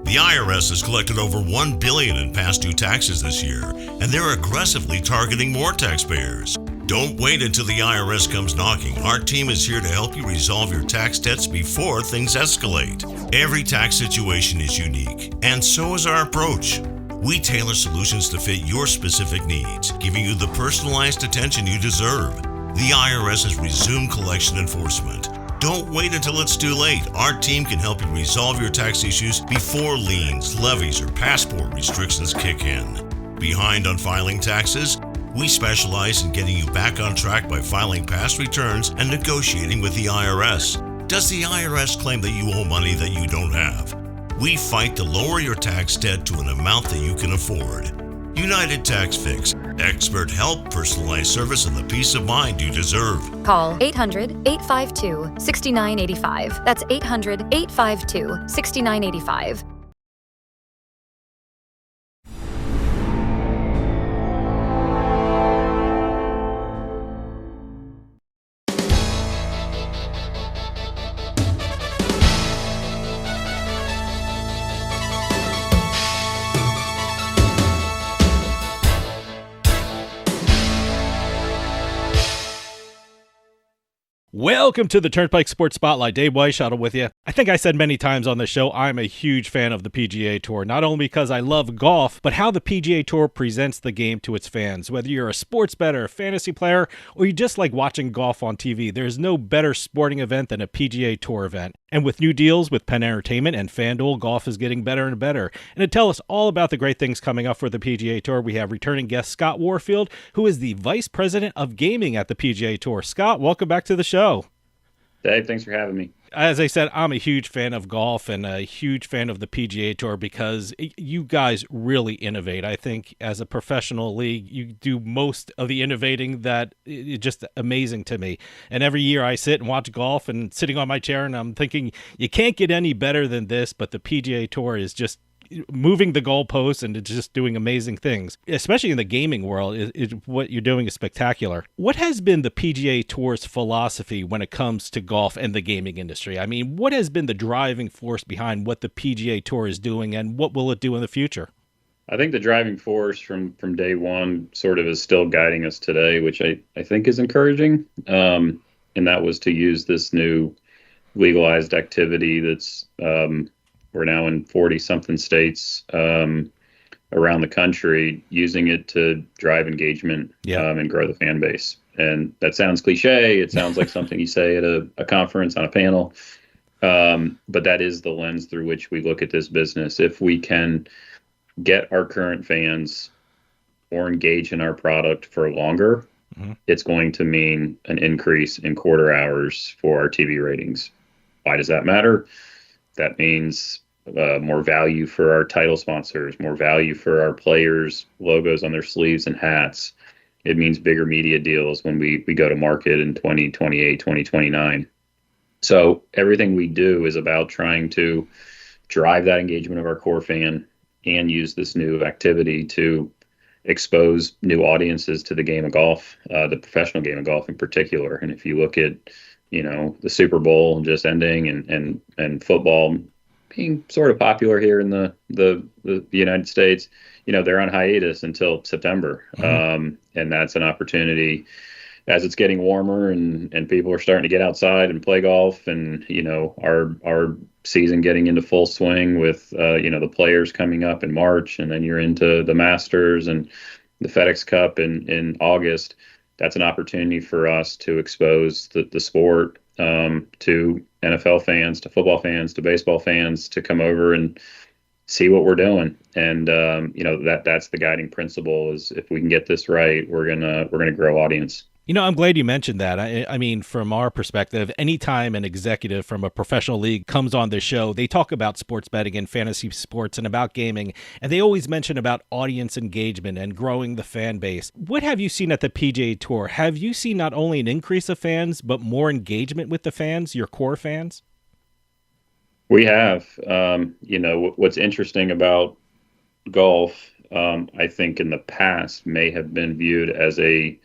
The IRS has collected over $1 billion in past due taxes this year, and they're aggressively targeting more taxpayers. Don't wait until the IRS comes knocking. Our team is here to help you resolve your tax debts before things escalate. Every tax situation is unique, and so is our approach. We tailor solutions to fit your specific needs, giving you the personalized attention you deserve. The IRS has resumed collection enforcement. Don't wait until it's too late. Our team can help you resolve your tax issues before liens, levies, or passport restrictions kick in. Behind on filing taxes? We specialize in getting you back on track by filing past returns and negotiating with the IRS. Does the IRS claim that you owe money that you don't have? We fight to lower your tax debt to an amount that you can afford. United Tax Fix. Expert help, personalized service, and the peace of mind you deserve. Call 800-852-6985. That's 800-852-6985. Welcome to the Turnpike Sports Spotlight. Dave Weishuttle with you. I think I said many times on the show, I'm a huge fan of the PGA Tour, not only because I love golf, but how the PGA Tour presents the game to its fans. Whether you're a sports bettor, a fantasy player, or you just like watching golf on TV, there's no better sporting event than a PGA Tour event. And with new deals with Penn Entertainment and FanDuel, golf is getting better and better. And to tell us all about the great things coming up for the PGA Tour, we have returning guest Scott Warfield, who is the Vice President of Gaming at the PGA Tour. Scott, welcome back to the show. Dave, thanks for having me. As I said, I'm a huge fan of golf and a huge fan of the PGA Tour because you guys really innovate. I think as a professional league, you do most of the innovating that is just amazing to me. And every year I sit and watch golf and sitting on my chair and I'm thinking, you can't get any better than this, but the PGA Tour is just moving the goalposts and it's just doing amazing things, especially in the gaming world. What you're doing is spectacular. What has been the PGA Tour's philosophy when it comes to golf and the gaming industry? I mean, what has been the driving force behind what the PGA Tour is doing and what will it do in the future? I think the driving force from day one sort of is still guiding us today, which I think is encouraging. And that was to use this new legalized activity that's we're now in 40-something states around the country, using it to drive engagement and grow the fan base. And that sounds cliche. It sounds like something you say at a conference on a panel. But that is the lens through which we look at this business. If we can get our current fans more engaged in our product for longer, it's going to mean an increase in quarter hours for our TV ratings. Why does that matter? That means more value for our title sponsors, more value for our players' logos on their sleeves and hats. It means bigger media deals when we go to market in 2028, 2029. So everything we do is about trying to drive that engagement of our core fan and use this new activity to expose new audiences to the game of golf, the professional game of golf in particular. And if you look at the Super Bowl just ending and football being sort of popular here in the United States, they're on hiatus until September. And that's an opportunity as it's getting warmer and people are starting to get outside and play golf and, our season getting into full swing with, the players coming up in March, and then you're into the Masters and the FedEx Cup in August. That's an opportunity for us to expose the sport to NFL fans, to football fans, to baseball fans, to come over and see what we're doing. And that's the guiding principle is if we can get this right, we're gonna grow audience. I'm glad you mentioned that. I mean, from our perspective, anytime an executive from a professional league comes on the show, they talk about sports betting and fantasy sports and about gaming, and they always mention about audience engagement and growing the fan base. What have you seen at the PGA Tour? Have you seen not only an increase of fans, but more engagement with the fans, your core fans? We have. What's interesting about golf, I think in the past may have been viewed as a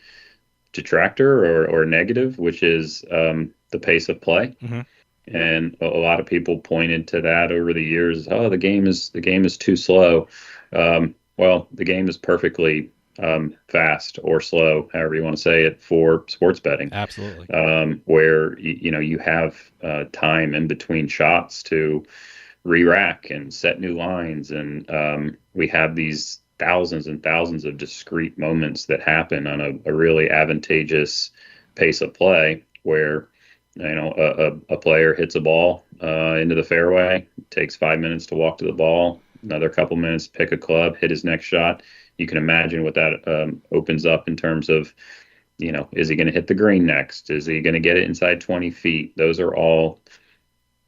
detractor or negative, which is the pace of play. And a lot of people pointed to that over the years. Oh, the game is too slow. Well, the game is perfectly fast or slow, however you want to say it, for sports betting. Absolutely. Where you have time in between shots to re-rack and set new lines, and we have these thousands and thousands of discrete moments that happen on a really advantageous pace of play, where a player hits a ball into the fairway, takes 5 minutes to walk to the ball, another couple minutes, pick a club, hit his next shot. You can imagine what that opens up in terms of, is he going to hit the green next? Is he going to get it inside 20 feet? Those are all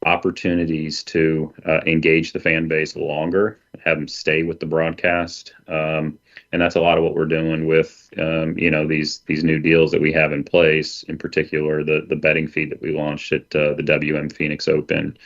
opportunities to engage the fan base longer, have them stay with the broadcast. And that's a lot of what we're doing with, these new deals that we have in place, in particular, the betting feed that we launched at the WM Phoenix Open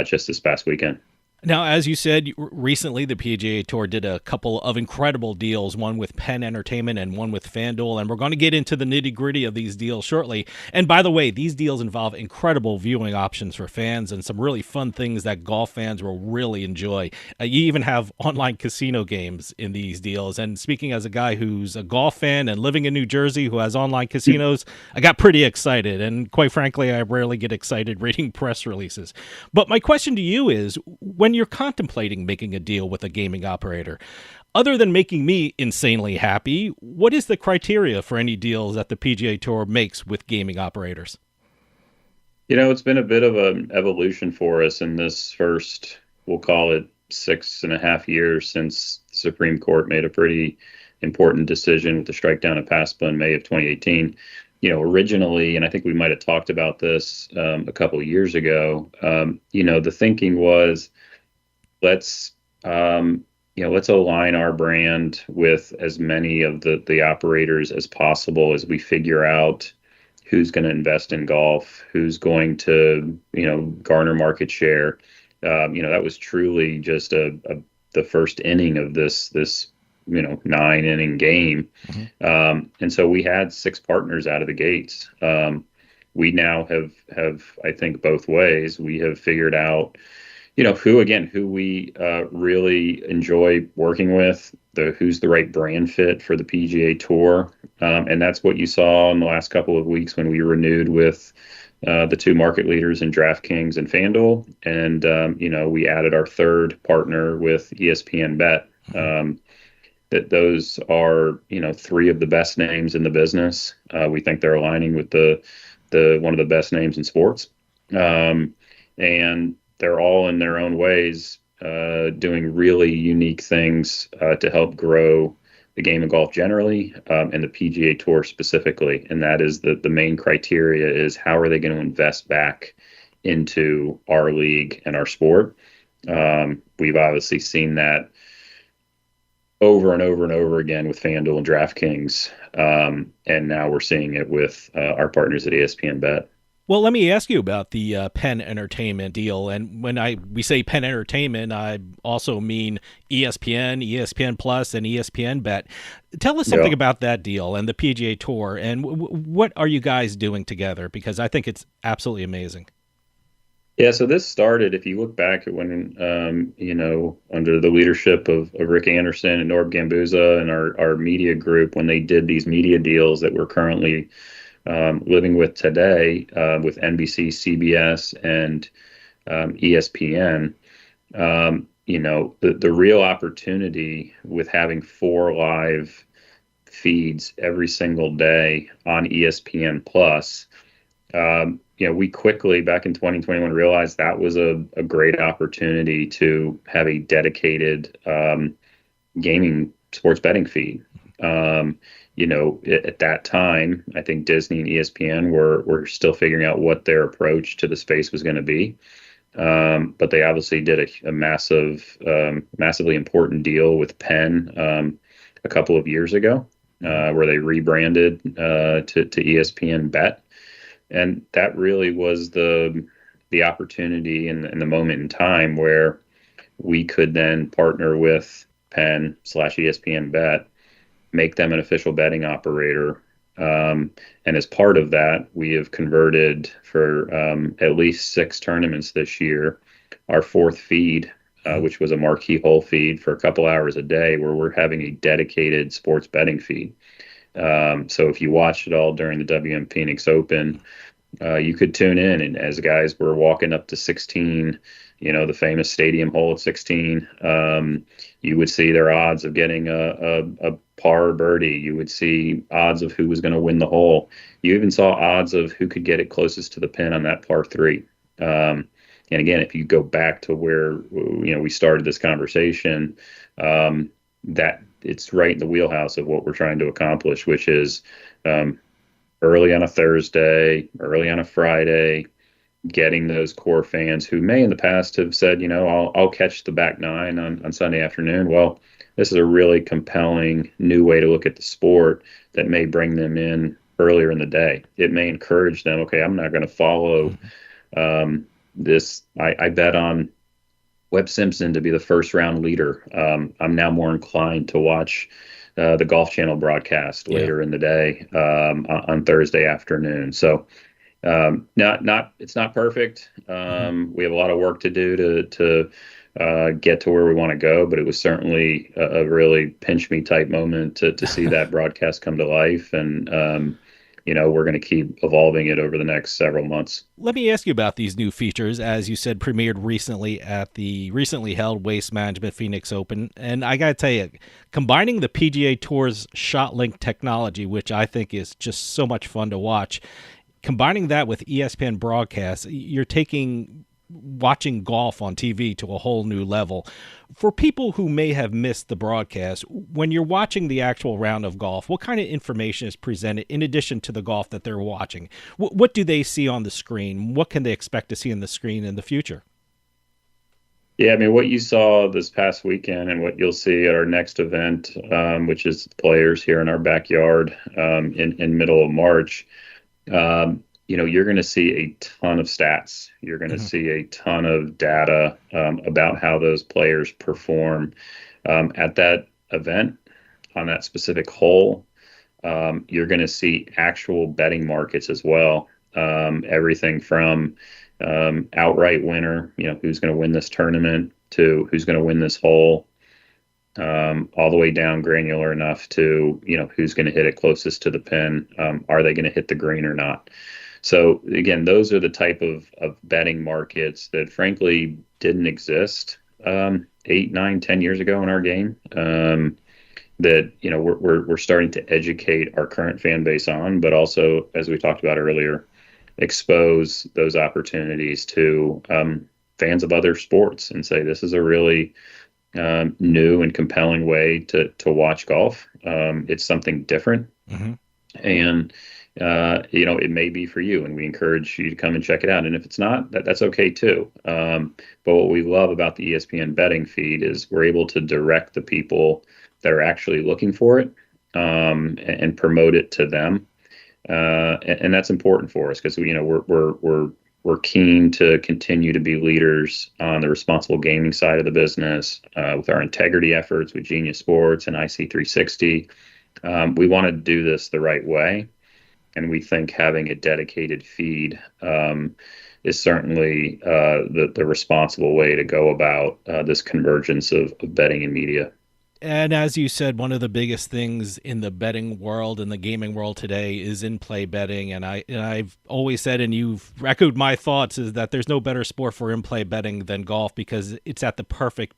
just this past weekend. Now, as you said, recently the PGA Tour did a couple of incredible deals, one with Penn Entertainment and one with FanDuel, and we're going to get into the nitty-gritty of these deals shortly. And by the way, these deals involve incredible viewing options for fans and some really fun things that golf fans will really enjoy. You even have online casino games in these deals. And speaking as a guy who's a golf fan and living in New Jersey who has online casinos, I got pretty excited. And quite frankly, I rarely get excited reading press releases. But my question to you is, when you're contemplating making a deal with a gaming operator, other than making me insanely happy, what is the criteria for any deals that the PGA Tour makes with gaming operators? It's been a bit of an evolution for us in this first, we'll call it 6.5 years since the Supreme Court made a pretty important decision with the strike down of PASPA in May of 2018. Originally, and I think we might have talked about this a couple of years ago, the thinking was, let's align our brand with as many of the operators as possible as we figure out who's going to invest in golf, who's going to, garner market share. That was truly just the first inning of this 9-inning game. Mm-hmm. And so we had 6 partners out of the gates. We now have, I think, both ways. We have figured out, who we really enjoy working with, who's the right brand fit for the PGA Tour. And that's what you saw in the last couple of weeks when we renewed with the 2 market leaders in DraftKings and FanDuel. And, we added our third partner with ESPN Bet. That those are, 3 of the best names in the business. We think they're aligning with the one of the best names in sports. And they're all in their own ways doing really unique things to help grow the game of golf generally, and the PGA Tour specifically. And that is the main criteria is, how are they going to invest back into our league and our sport? We've obviously seen that over and over and over again with FanDuel and DraftKings. And now we're seeing it with our partners at ESPN Bet. Well, let me ask you about the Penn Entertainment deal. And when we say Penn Entertainment, I also mean ESPN, ESPN Plus, and ESPN Bet. Tell us something about that deal and the PGA Tour, and what are you guys doing together? Because I think it's absolutely amazing. Yeah, so this started, if you look back at when, under the leadership of Rick Anderson and Norb Gambuza and our media group, when they did these media deals that we're currently living with today with NBC, CBS, and ESPN, the real opportunity with having 4 live feeds every single day on ESPN Plus, we quickly, back in 2021, realized that was a great opportunity to have a dedicated gaming sports betting feed. At that time, I think Disney and ESPN were still figuring out what their approach to the space was going to be. But they obviously did a massively important deal with Penn a couple of years ago, where they rebranded to ESPN Bet. And that really was the opportunity and the moment in time where we could then partner with Penn /ESPN Bet, make them an official betting operator, And as part of that, we have converted for at least 6 tournaments this year, our fourth feed, which was a marquee hole feed for a couple hours a day, where we're having a dedicated sports betting feed. So if you watched it all during the WM Phoenix Open, you could tune in, and as guys were walking up to 16, the famous stadium hole at 16, you would see their odds of getting a par or birdie. You would see odds of who was going to win the hole. You even saw odds of who could get it closest to the pin on that par 3. And again, if you go back to where we started this conversation, that it's right in the wheelhouse of what we're trying to accomplish, which is early on a Thursday, early on a Friday, getting those core fans who may in the past have said, I'll catch the back 9 on Sunday afternoon. Well, this is a really compelling new way to look at the sport that may bring them in earlier in the day. It may encourage them, okay, I'm not going to follow this. I bet on Webb Simpson to be the first round leader. I'm now more inclined to watch the Golf Channel broadcast later in the day on Thursday afternoon. So it's not perfect. We have a lot of work to do to get to where we want to go, but it was certainly a really pinch me type moment to see that broadcast come to life. And we're going to keep evolving it over the next several months. Let me ask you about these new features. As you said, premiered recently at the recently held Waste Management Phoenix Open. And I got to tell you, combining the PGA Tour's ShotLink technology, which I think is just so much fun to watch, combining that with ESPN broadcasts, you're taking watching golf on TV to a whole new level. For people who may have missed the broadcast, when you're watching the actual round of golf, what kind of information is presented in addition to the golf that they're watching? What do they see on the screen? What can they expect to see on the screen in the future? Yeah, I mean, what you saw this past weekend and what you'll see at our next event, which is Players here in our backyard in middle of March, you're going to see a ton of stats. You're going to see a ton of data about how those players perform at that event on that specific hole. You're going to see actual betting markets as well. Everything from outright winner, who's going to win this tournament, to who's going to win this hole, all the way down granular enough to, who's going to hit it closest to the pin. Are they going to hit the green or not? So again, those are the type of betting markets that frankly didn't exist 8, 9, 10 years ago in our game. That we're starting to educate our current fan base on, but also, as we talked about earlier, expose those opportunities to fans of other sports and say this is a really new and compelling way to watch golf. It's something different, and it may be for you, and we encourage you to come and check it out. And if it's not, that's okay too. But what we love about the ESPN betting feed is we're able to direct the people that are actually looking for it and promote it to them. And that's important for us because we're keen to continue to be leaders on the responsible gaming side of the business with our integrity efforts with Genius Sports and IC360. We want to do this the right way. And we think having a dedicated feed is certainly the responsible way to go about this convergence of betting and media. And as you said, one of the biggest things in the betting world and the gaming world today is in-play betting. And I've always said, and you've echoed my thoughts, is that there's no better sport for in-play betting than golf because it's at the perfect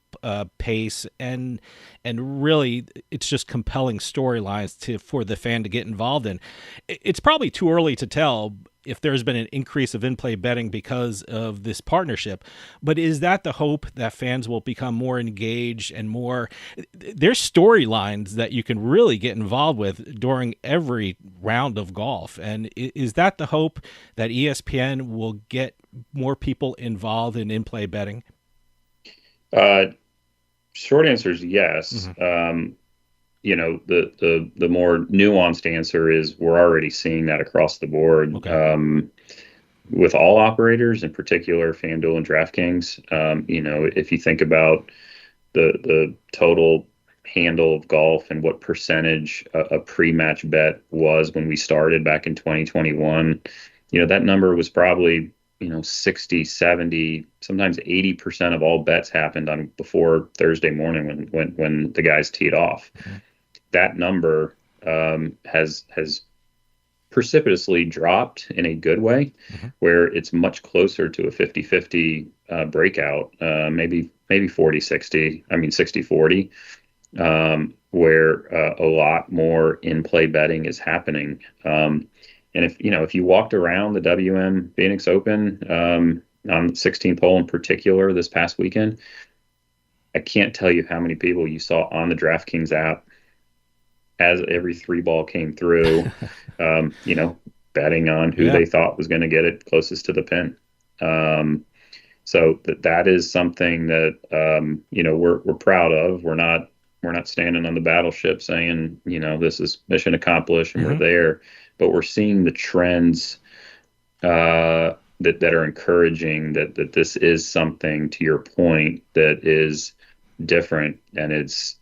pace and really it's just compelling storylines for the fan to get involved in. It's probably too early to tell if there's been an increase of in-play betting because of this partnership, but is that the hope that fans will become more engaged and more? There's storylines that you can really get involved with during every round of golf, and is that the hope that ESPN will get more people involved in in-play betting? Short answer is yes. The more nuanced answer is we're already seeing that across the board. Okay. With all operators, in particular FanDuel and DraftKings. If you think about the total handle of golf and what percentage a pre-match bet was when we started back in 2021, that number was probably, 60, 70, sometimes 80% of all bets happened on before Thursday morning when the guys teed off. Mm-hmm. That number has precipitously dropped in a good way, mm-hmm. where it's much closer to a 50-50 breakout, maybe 40-60, 60-40, where a lot more in-play betting is happening. And if you walked around the WM Phoenix Open on the 16th hole in particular this past weekend, I can't tell you how many people you saw on the DraftKings app as every three ball came through, betting on who they thought was going to get it closest to the pin. So that is something that, we're proud of. We're not standing on the battleship saying, this is mission accomplished and mm-hmm. we're there, but we're seeing the trends that are encouraging that this is something, to your point, that is different, and it's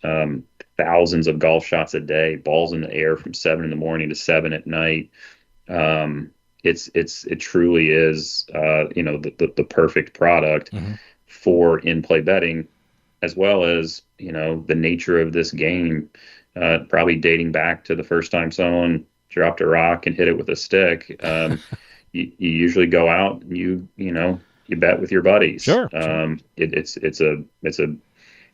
thousands of golf shots a day, balls in the air from 7 a.m. to 7 p.m. It truly is the perfect product mm-hmm. for in-play betting, as well as the nature of this game, probably dating back to the first time someone dropped a rock and hit it with a stick. You usually go out and you bet with your buddies. Sure. It's a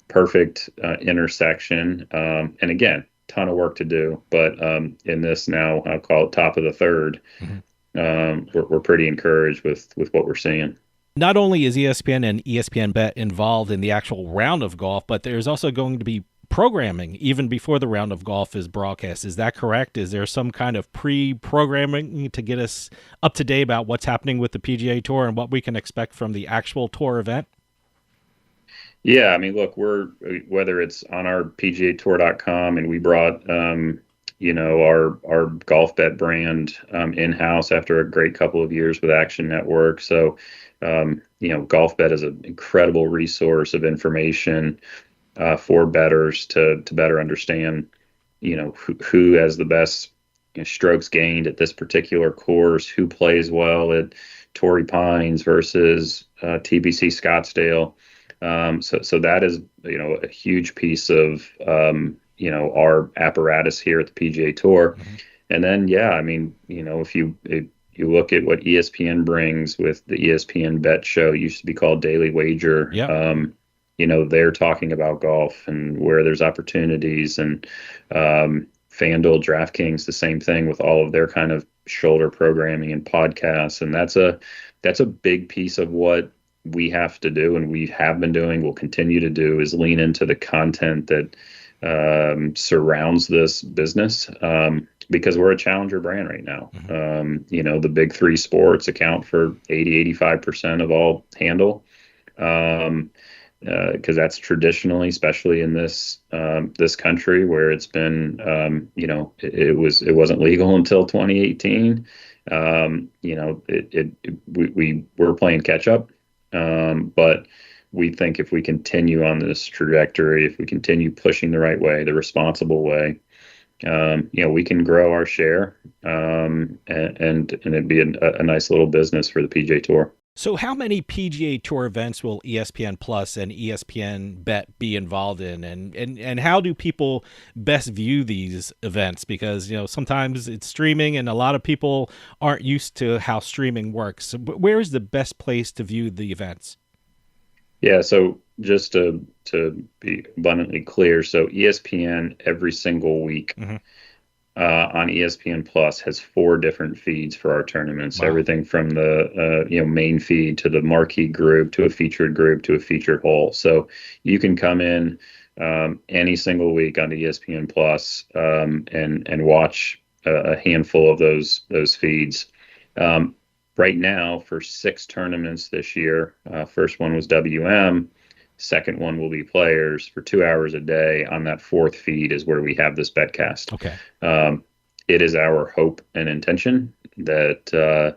perfect intersection. And again, ton of work to do, but in this now, I'll call it top of the third. Mm-hmm. We're pretty encouraged with what we're seeing. Not only is ESPN and ESPN Bet involved in the actual round of golf, but there's also going to be programming even before the round of golf is broadcast. Is that correct? Is there some kind of pre-programming to get us up to date about what's happening with the PGA Tour and what we can expect from the actual tour event? Yeah, look, whether it's on our PGAtour.com, and we brought our golf bet brand in-house after a great couple of years with Action Network. So golf bet is an incredible resource of information for bettors to better understand, who has the best strokes gained at this particular course, who plays well at Torrey Pines versus TPC Scottsdale. So that is, a huge piece of, our apparatus here at the PGA Tour. Mm-hmm. And then, if you look at what ESPN brings with the ESPN Bet show, used to be called Daily Wager. Yep. They're talking about golf and where there's opportunities, and FanDuel, DraftKings, the same thing with all of their kind of shoulder programming and podcasts. And that's a big piece of what we have to do, and we have been doing, will continue to do, is lean into the content that surrounds this business, because we're a challenger brand right now. Mm-hmm. The big three sports account for 80-85% of all handle, because that's traditionally, especially in this country where it's been, it wasn't legal until 2018. We were playing catch up. But we think if we continue on this trajectory, if we continue pushing the right way, the responsible way, we can grow our share, and it'd be a nice little business for the PGA Tour. So how many PGA Tour events will ESPN Plus and ESPN Bet be involved in? And how do people best view these events? Because, sometimes it's streaming and a lot of people aren't used to how streaming works. So where is the best place to view the events? Yeah, so just to be abundantly clear, so ESPN every single week mm-hmm. On ESPN Plus has 4 different feeds for our tournaments. Wow. Everything from the main feed to the marquee group to a featured group to a featured hole. So you can come in any single week on ESPN Plus and watch a handful of those feeds. Right now, for 6 tournaments this year, first one was WM. Second one will be Players for 2 hours a day. On that 4th feed is where we have this betcast. Okay. It is our hope and intention that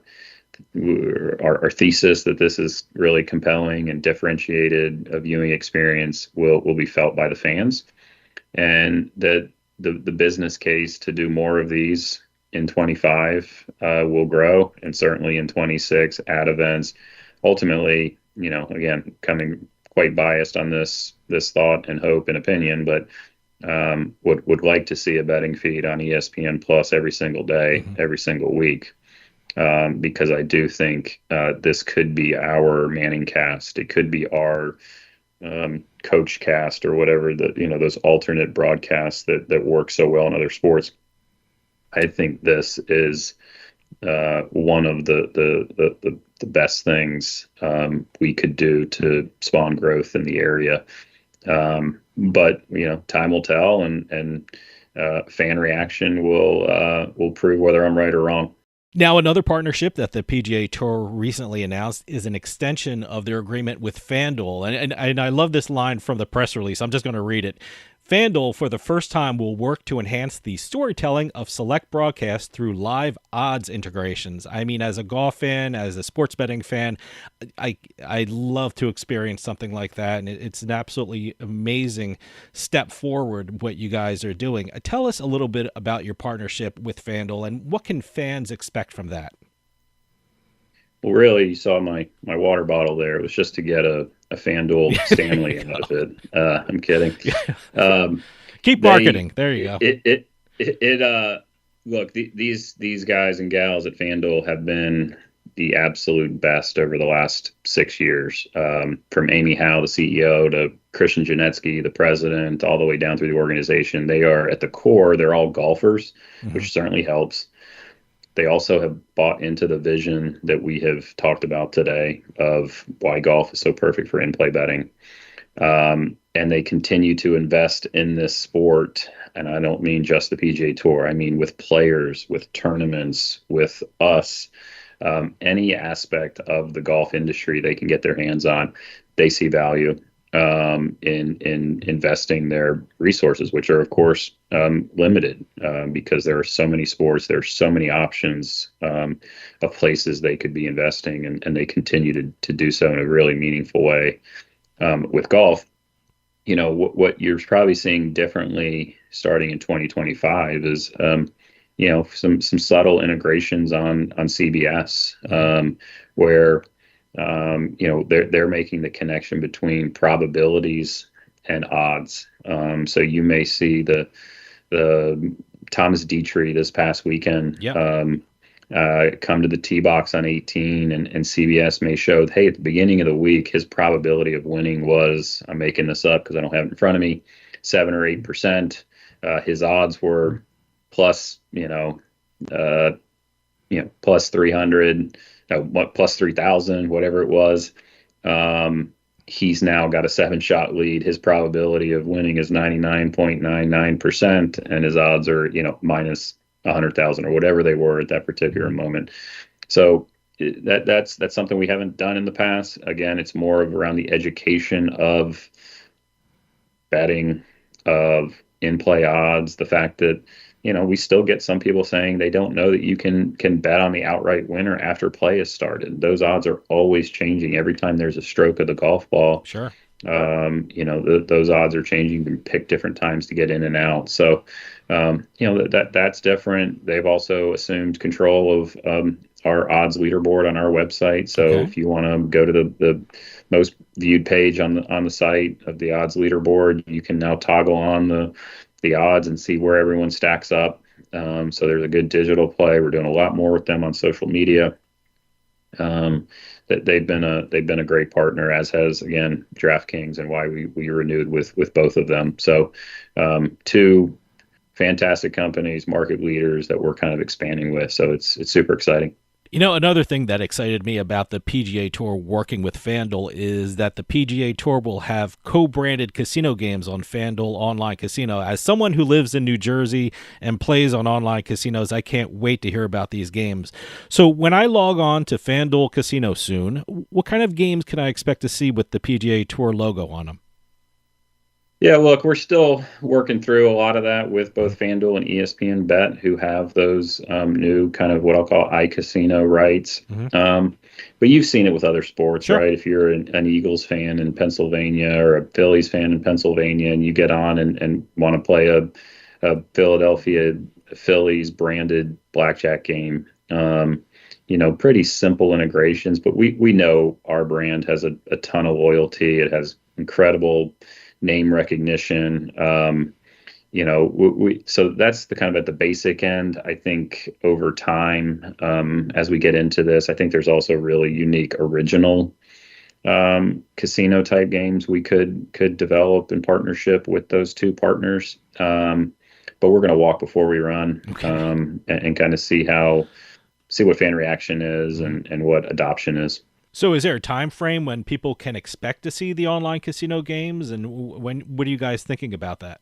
our thesis that this is really compelling and differentiated a viewing experience will be felt by the fans. and that the business case to do more of these in 25 will grow, and certainly in 26 add events. Ultimately, again, coming quite biased on this thought and hope and opinion, but would like to see a betting feed on ESPN Plus every single day, every single week, because I do think this could be our Manning cast. It could be our coach cast, or whatever, those alternate broadcasts that work so well in other sports. I think this is one of the best things we could do to spawn growth in the area. But time will tell, and fan reaction will prove whether I'm right or wrong. Now, another partnership that the PGA Tour recently announced is an extension of their agreement with FanDuel. And I love this line from the press release. I'm just going to read it. FanDuel, for the first time, will work to enhance the storytelling of select broadcasts through live odds integrations. I mean, as a golf fan, as a sports betting fan, I love to experience something like that, and it's an absolutely amazing step forward what you guys are doing. Tell us a little bit about your partnership with FanDuel, and what can fans expect from that? Well, really, you saw my water bottle there. It was just to get a FanDuel Stanley out of it. I'm kidding. Keep marketing. There you go. Look, these guys and gals at FanDuel have been the absolute best over the last 6 years. From Amy Howe, the CEO, to Christian Janetsky, the president, all the way down through the organization. They are at the core. They're all golfers, which certainly helps. They also have bought into the vision that we have talked about today of why golf is so perfect for in-play betting. And they continue to invest in this sport. And I don't mean just the PGA Tour. I mean with players, with tournaments, with us, any aspect of the golf industry they can get their hands on. They see value in investing their resources, which are, of course, limited because there are so many sports, there's so many options of places they could be investing, and they continue to do so in a really meaningful way. With golf, what you're probably seeing differently starting in 2025 is some subtle integrations on CBS where they're making the connection between probabilities and odds. So you may see the Thomas Dietrich this past weekend come to the tee box on 18, and CBS may show, hey, at the beginning of the week, his probability of winning was, I'm making this up because I don't have it in front of me, 7 or 8%. His odds were plus 300. Plus 3,000, whatever it was. He's now got a 7-shot lead. His probability of winning is 99.99%, and his odds are, minus 100,000 or whatever they were at that particular moment. So that's something we haven't done in the past. Again, it's more of around the education of betting, of in-play odds, the fact that we still get some people saying they don't know that you can bet on the outright winner after play has started. Those odds are always changing every time there's a stroke of the golf ball. Sure. Those odds are changing. You can pick different times to get in and out. So, that's different. They've also assumed control of our odds leaderboard on our website. So if you want to go to the most viewed page on the site of the odds leaderboard, you can now toggle on the odds and see where everyone stacks up. So there's a good digital play. We're doing a lot more with them on social media. That they've been a great partner, as has, again, DraftKings, and why we renewed with both of them. So two fantastic companies, market leaders that we're kind of expanding with. So it's super exciting. Another thing that excited me about the PGA Tour working with FanDuel is that the PGA Tour will have co-branded casino games on FanDuel Online Casino. As someone who lives in New Jersey and plays on online casinos, I can't wait to hear about these games. So when I log on to FanDuel Casino soon, what kind of games can I expect to see with the PGA Tour logo on them? Yeah, look, we're still working through a lot of that with both FanDuel and ESPN Bet, who have those new kind of what I'll call iCasino rights. Mm-hmm. But you've seen it with other sports, Sure. right? If you're an Eagles fan in Pennsylvania or a Phillies fan in Pennsylvania, and you get on and want to play a Philadelphia Phillies branded blackjack game, pretty simple integrations, but we know our brand has a ton of loyalty. It has incredible name recognition. So that's the kind of at the basic end. I think over time, as we get into this, I think there's also really unique original casino type games we could develop in partnership with those two partners. But we're going to walk before we run, Okay. and kind of see what fan reaction is and what adoption is. So is there a time frame when people can expect to see the online casino games, and what are you guys thinking about that?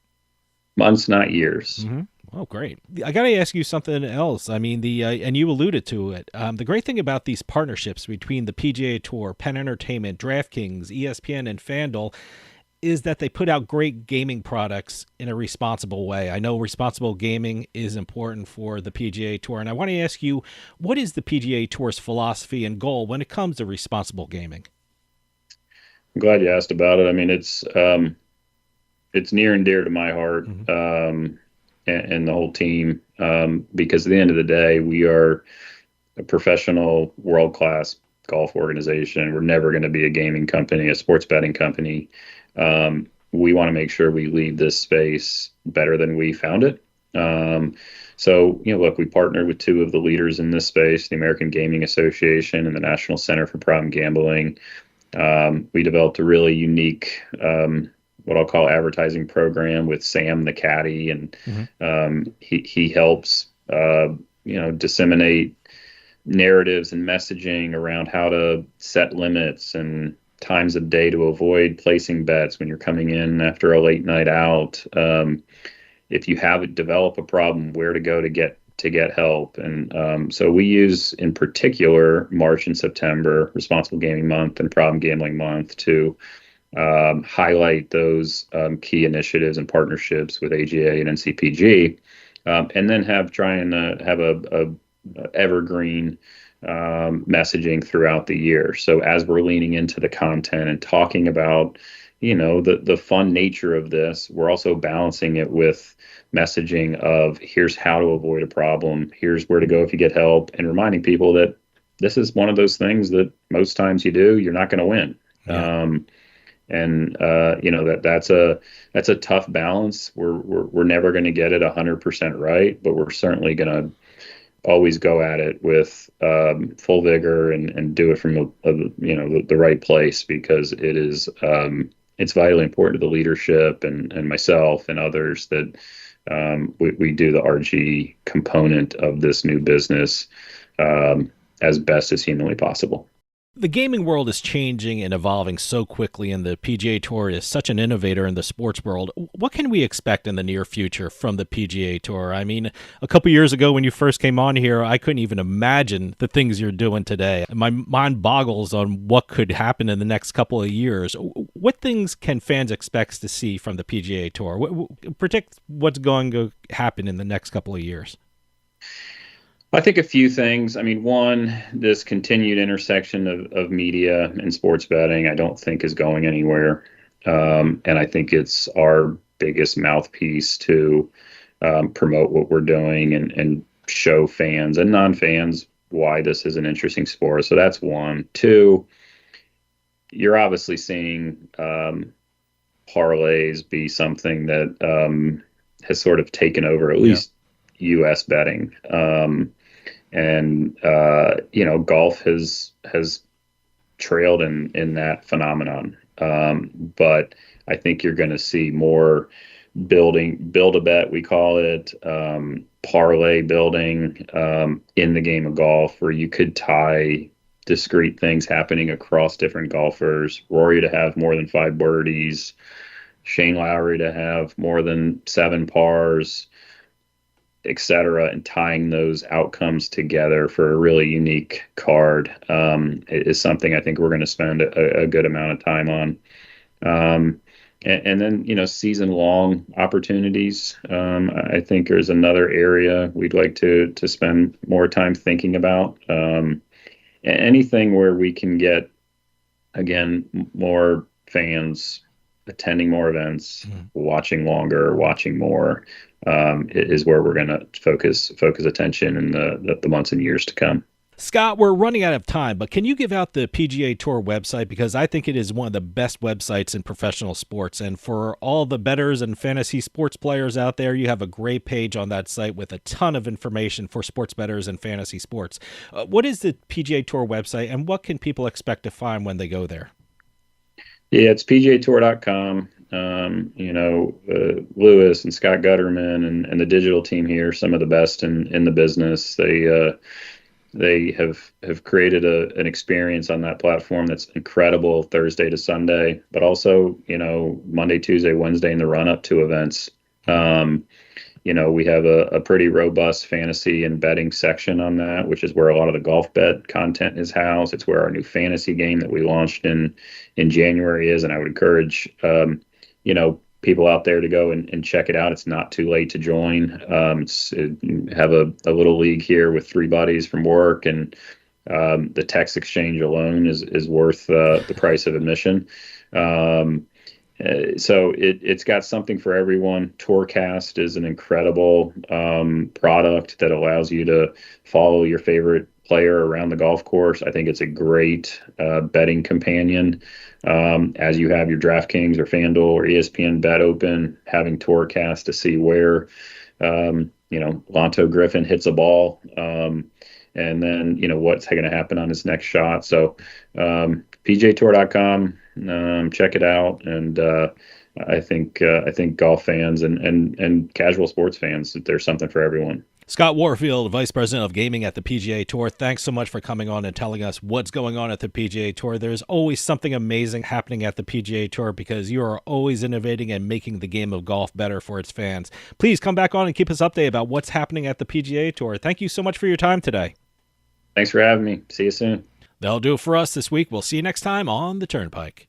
Months, not years. Mm-hmm. Oh, great. I got to ask you something else. I mean, and you alluded to it. The great thing about these partnerships between the PGA Tour, Penn Entertainment, DraftKings, ESPN, and FanDuel is that they put out great gaming products in a responsible way. I know responsible gaming is important for the PGA Tour, and I want to ask you, what is the PGA Tour's philosophy and goal when it comes to responsible gaming? I'm glad you asked about it. I mean, it's near and dear to my heart, and the whole team, because at the end of the day, we are a professional, world-class golf organization. We're never going to be a gaming company, a sports betting company. We want to make sure we leave this space better than we found it. Look, we partnered with two of the leaders in this space, the American Gaming Association and the National Center for Problem Gambling. We developed a really unique, what I'll call advertising program with Sam the caddy, and he helps disseminate narratives and messaging around how to set limits and times of day to avoid placing bets when you're coming in after a late night out. If you develop a problem, where to go to get help. And so we use, in particular, March and September, Responsible Gaming Month and Problem Gambling Month, to highlight those key initiatives and partnerships with AGA and NCPG, and then have a evergreen messaging throughout the year. So as we're leaning into the content and talking about, the fun nature of this, we're also balancing it with messaging of here's how to avoid a problem, here's where to go if you get help, and reminding people that this is one of those things that most times you're not going to win. Yeah. That's a tough balance. We're never going to get it 100% right, but we're certainly going to always go at it with full vigor and do it from the right place, because it is it's vitally important to the leadership and myself and others that we do the RG component of this new business as best as humanly possible. The gaming world is changing and evolving so quickly, and the PGA Tour is such an innovator in the sports world. What can we expect in the near future from the PGA Tour? I mean, a couple years ago when you first came on here, I couldn't even imagine the things you're doing today. My mind boggles on what could happen in the next couple of years. What things can fans expect to see from the PGA Tour? Predict what's going to happen in the next couple of years. I think a few things. I mean, one, this continued intersection of media and sports betting, I don't think is going anywhere. And I think it's our biggest mouthpiece to promote what we're doing and show fans and non-fans why this is an interesting sport. So that's one. Two, you're obviously seeing parlays be something that has sort of taken over at least U.S. betting. Golf has trailed in that phenomenon. But I think you're going to see more build a bet, we call it, parlay building in the game of golf, where you could tie discrete things happening across different golfers. Rory to have more than 5 birdies, Shane Lowry to have more than 7 pars, et cetera, and tying those outcomes together for a really unique card is something I think we're going to spend a good amount of time on. And then, season long opportunities. I think there's another area we'd like to spend more time thinking about. Anything where we can get, again, more fans attending more events, watching longer, watching more, is where we're going to focus attention in the months and years to come. Scott, we're running out of time, but can you give out the PGA Tour website? Because I think it is one of the best websites in professional sports. And for all the bettors and fantasy sports players out there, you have a great page on that site with a ton of information for sports bettors and fantasy sports. What is the PGA Tour website, and what can people expect to find when they go there? Yeah, it's PGAtour.com. Lewis and Scott Gutterman and the digital team here, some of the best in the business. They have created an experience on that platform that's incredible Thursday to Sunday, but also, Monday, Tuesday, Wednesday in the run up to events. We have a pretty robust fantasy and betting section on that, which is where a lot of the golf bet content is housed. It's where our new fantasy game that we launched in January is. And I would encourage, people out there to go and check it out. It's not too late to join. Have a little league here with 3 buddies from work, and the text exchange alone is worth the price of admission. So it's got something for everyone. Tourcast is an incredible product that allows you to follow your favorite player around the golf course. I think it's a great betting companion. As you have your DraftKings or FanDuel or ESPN Bet open, having Tourcast to see where, Lonto Griffin hits a ball, and then, what's going to happen on his next shot. So PGAtour.com, check it out. And I think golf fans and casual sports fans, there's something for everyone. Scott Warfield, Vice President of Gaming at the PGA Tour, thanks so much for coming on and telling us what's going on at the PGA Tour. There's always something amazing happening at the PGA Tour because you are always innovating and making the game of golf better for its fans. Please come back on and keep us updated about what's happening at the PGA Tour. Thank you so much for your time today. Thanks for having me. See you soon. That'll do it for us this week. We'll see you next time on the Turnpike.